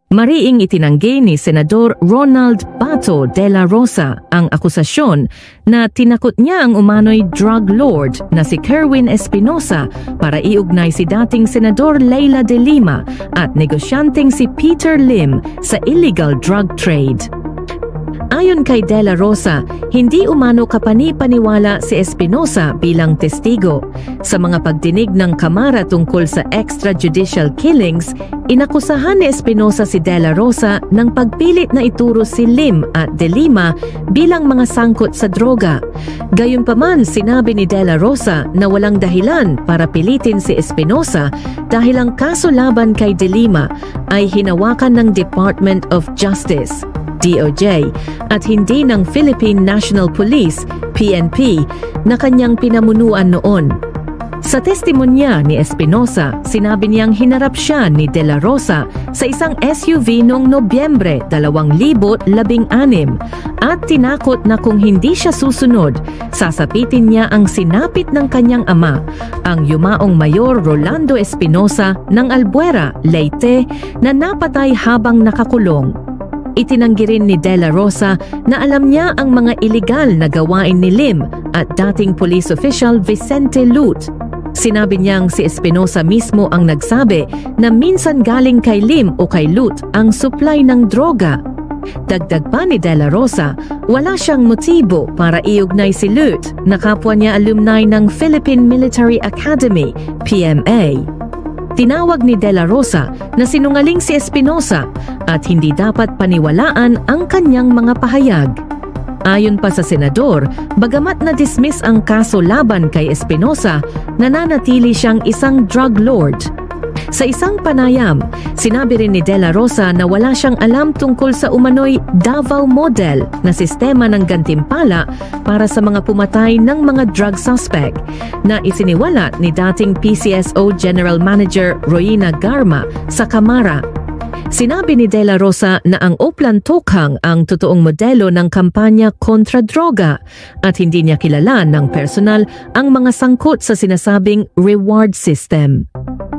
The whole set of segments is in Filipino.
Mariing itinanggi ni Senador Ronald Bato de la Rosa ang akusasyon na tinakot niya ang umano'y drug lord na si Kerwin Espinosa para iugnay si dating Senador Leila de Lima at negosyanteng si Peter Lim sa illegal drug trade. Ayon kay De La Rosa, hindi umano kapani-paniwala si Espinosa bilang testigo. Sa mga pagdinig ng Kamara tungkol sa extrajudicial killings, inakusahan ni Espinosa si De La Rosa ng pagpilit na ituro si Lim at De Lima bilang mga sangkot sa droga. Gayunpaman, sinabi ni De La Rosa na walang dahilan para pilitin si Espinosa dahil ang kaso laban kay De Lima ay hinawakan ng Department of Justice, DOJ, at hindi ng Philippine National Police, PNP, na kanyang pinamunuan noon. Sa testimonya ni Espinosa, sinabi niyang hinarap siya ni De La Rosa sa isang SUV noong Nobyembre 2016 at tinakot na kung hindi siya susunod, sasapitin niya ang sinapit ng kanyang ama, ang yumaong Mayor Rolando Espinosa ng Albuera, Leyte, na napatay habang nakakulong. Itinanggi rin ni De La Rosa na alam niya ang mga iligal na gawain ni Lim at dating police official Vicente Lut. Sinabi niyang si Espinosa mismo ang nagsabi na minsan galing kay Lim o kay Lut ang supply ng droga. Dagdag pa ni De La Rosa, wala siyang motibo para iugnay si Lut na kapwa niya alumni ng Philippine Military Academy, PMA. Tinawag ni De La Rosa na sinungaling si Espinosa at hindi dapat paniwalaan ang kanyang mga pahayag. Ayon pa sa senador, bagamat na-dismiss ang kaso laban kay Espinosa, nananatili siyang isang drug lord. Sa isang panayam, sinabi rin ni De La Rosa na wala siyang alam tungkol sa umano'y Davao model na sistema ng gantimpala para sa mga pumatay ng mga drug suspect na isiniwala ni dating PCSO General Manager Royina Garma sa Kamara. Sinabi ni De La Rosa na ang Oplan Tokhang ang totoong modelo ng kampanya kontra droga at hindi niya kilala ng personal ang mga sangkot sa sinasabing reward system.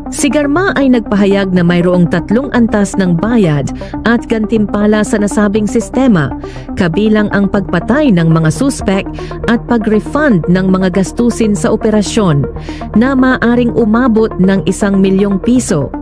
Si Garma ay nagpahayag na mayroong 3 antas ng bayad at gantimpala sa nasabing sistema, kabilang ang pagpatay ng mga suspek at pag-refund ng mga gastusin sa operasyon na maaaring umabot ng 1 milyong piso.